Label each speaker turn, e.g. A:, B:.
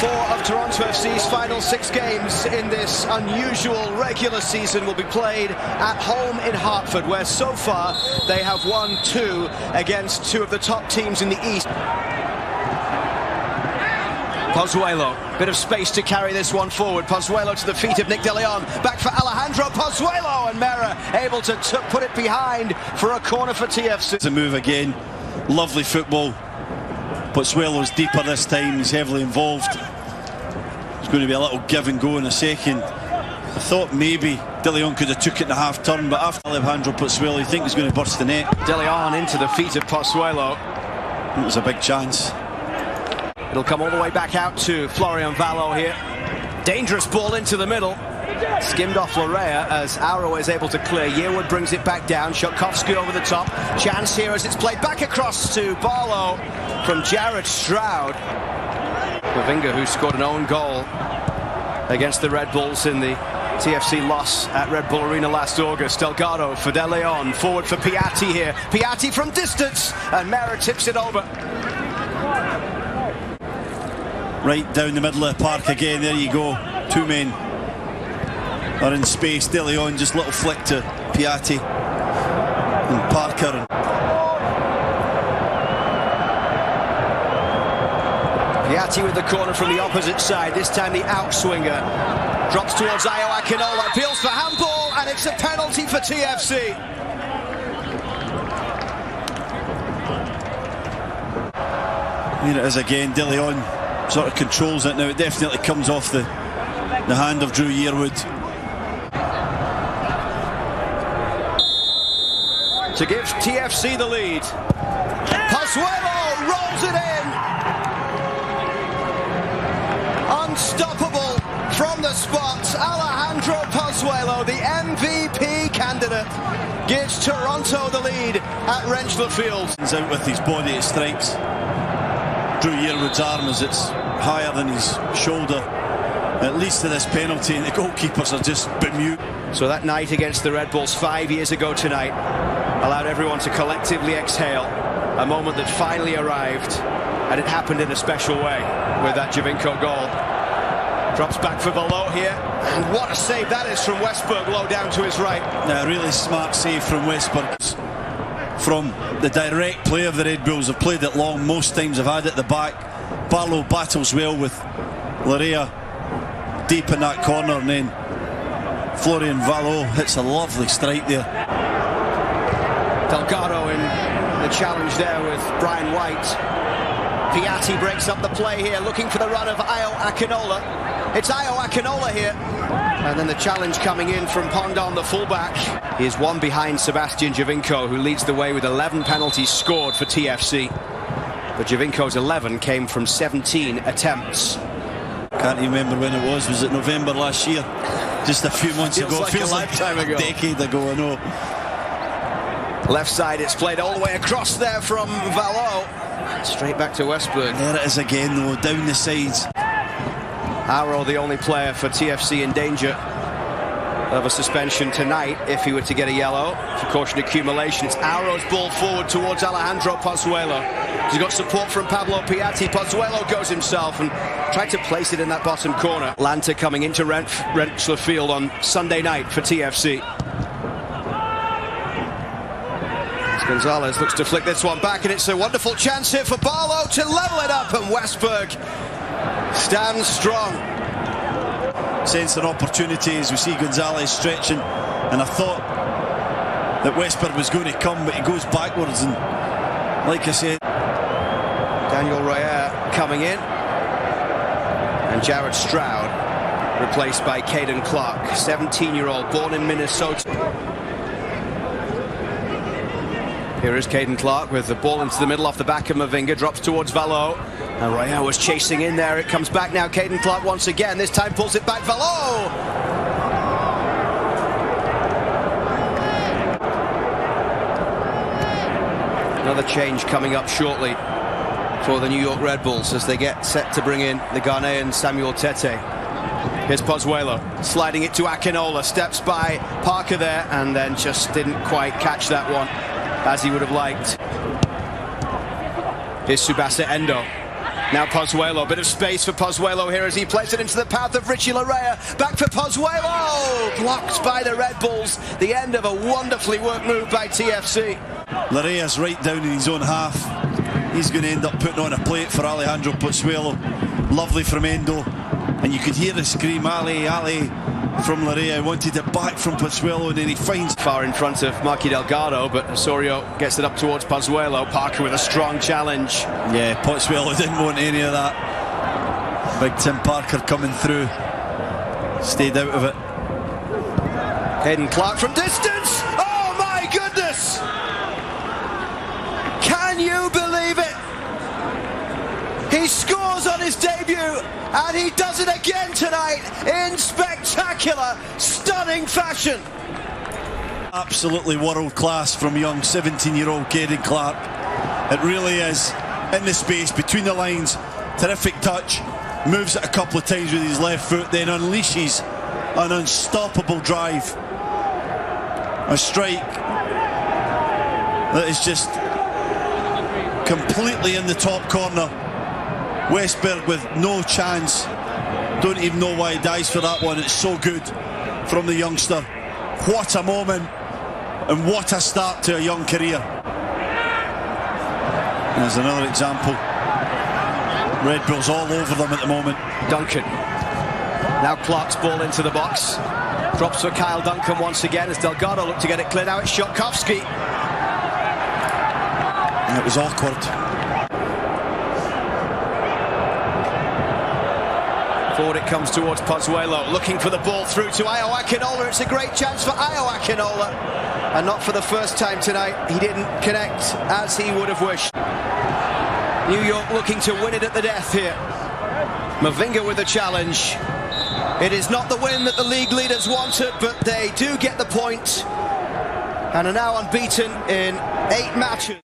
A: 4 of Toronto FC's final 6 games in this unusual regular season will be played at home in Hartford, where so far they have won 2 against 2 of the top teams in the East. Pozuelo, bit of space to carry this one forward. Pozuelo to the feet of Nick De Leon, back for Alejandro Pozuelo, and Mera able to put it behind for a corner for TFC.
B: It's a move again, lovely football. Pozuelo's deeper this time, he's heavily involved. It's going to be a little give and go in a second. I thought maybe De Leon could have took it in a half turn, but after Alejandro Pozuelo, you think he's going to burst the net.
A: De Leon into the feet of Pozuelo.
B: It was a big chance.
A: It'll come all the way back out to Florian Vallo here. Dangerous ball into the middle. Skimmed off Lorea as Auro is able to clear. Yearwood brings it back down. Shotkovsky over the top. Chance here as it's played back across to Barlow from Jared Stroud. Mavinga, who scored an own goal against the Red Bulls in the TFC loss at Red Bull Arena last August. Delgado for De Leon. Forward for Piatti here. Piatti from distance. And Mera tips it over.
B: Right down the middle of the park again, there you go. 2 men are in space. De Leon, just little flick to Piatti and Parker.
A: Piatti with the corner from the opposite side, this time the outswinger. Drops towards Ayo Akinola, appeals for handball, and it's a penalty for TFC.
B: Here it is again, De Leon sort of controls it now. It definitely comes off the hand of Drew Yearwood.
A: To give TFC the lead. Pozuelo rolls it in. Unstoppable from the spot. Alejandro Pozuelo, the MVP candidate, gives Toronto the lead at Rentschler Field.
B: He's out with his body, it strikes Drew Yearwood's arm as it's higher than his shoulder. At least to this penalty, and the goalkeepers are just bemused.
A: So that night against the Red Bulls 5 years ago tonight allowed everyone to collectively exhale. A moment that finally arrived, and it happened in a special way with that Giovinco goal. Drops back for Valot here, and what a save that is from Westberg, low down to his right.
B: Yeah, a really smart save from Westberg. From the direct play of the Red Bulls, have played it long, most times have had it at the back. Barlow battles well with Lorea deep in that corner, and then Florian Vallo hits a lovely strike there.
A: Delgado in the challenge there with Brian White. Piatti breaks up the play here, looking for the run of Ayo Akinola. It's Ayo Akinola here. And then the challenge coming in from Pondon, the fullback. He is one behind Sebastian Giovinco, who leads the way with 11 penalties scored for TFC. But Giovinco's 11 came from 17 attempts.
B: Can't remember when it was. Was it November last year? Just a few months ago.
A: Like
B: feels
A: a
B: like
A: lifetime ago.
B: A decade ago, I know.
A: Left side, it's played all the way across there from Valot. Straight back to Westberg.
B: There it is again, though, down the sides.
A: Auro, the only player for TFC in danger of a suspension tonight if he were to get a yellow for caution accumulation. It's Auro's ball forward towards Alejandro Pozuelo. He's got support from Pablo Piatti. Pozuelo goes himself and tried to place it in that bottom corner. Lanta coming into Rentschler Field on Sunday night for TFC. Gonzalez looks to flick this one back, and it's a wonderful chance here for Barlow to level it up, and Westberg stands strong.
B: Sense an opportunity as we see Gonzalez stretching, and I thought that Westberg was going to come, but he goes backwards, and like I said,
A: Daniel Royer coming in, and Jared Stroud replaced by Caden Clark, 17-year-old, born in Minnesota. Here is Caden Clark with the ball into the middle off the back of Mavinga, drops towards Valot. And Royale was chasing in there. It comes back now. Caden Clark once again. This time pulls it back. Valot! Another change coming up shortly for the New York Red Bulls as they get set to bring in the Ghanaian Samuel Tete. Here's Pozuelo sliding it to Akinola. Steps by Parker there and then just didn't quite catch that one as he would have liked. Here's Tsubasa Endo. Now Pozuelo, bit of space for Pozuelo here as he plays it into the path of Richie Larea. Back for Pozuelo, blocked by the Red Bulls. The end of a wonderfully worked move by TFC.
B: Larea's right down in his own half. He's going to end up putting on a plate for Alejandro Pozuelo. Lovely from Endo, and you could hear the scream, Ali, Ali, from Larea. Wanted it back from Pozuelo, and then he finds
A: far in front of Marky Delgado, but Osorio gets it up towards Pozuelo. Parker with a strong challenge.
B: Yeah, Pozuelo didn't want any of that. Big Tim Parker coming through, stayed out of it.
A: Hayden Clark from distance. Oh my goodness! Can you believe it? He scores on his debut, and he does it again tonight in spectacular, stunning fashion.
B: Absolutely world class from young 17-year-old Hayden Clark. It really is. In the space between the lines, terrific touch, moves it a couple of times with his left foot, then unleashes an unstoppable drive. A strike that is just completely in the top corner. Westberg with no chance. Don't even know why he dives for that one. It's so good from the youngster. What a moment, and what a start to a young career. There's another example. Red Bulls all over them at the moment.
A: Duncan. Now Clark's ball into the box. Drops for Kyle Duncan once again as Delgado looked to get it cleared out. It's Shotkovsky.
B: It was awkward.
A: Forward it comes towards Pozuelo, looking for the ball through to Ayo Akinola. It's a great chance for Ayo Akinola, and not for the first time tonight. He didn't connect as he would have wished. New York looking to win it at the death here. Mavinga with the challenge. It is not the win that the league leaders wanted, but they do get the point and are now unbeaten in 8 matches.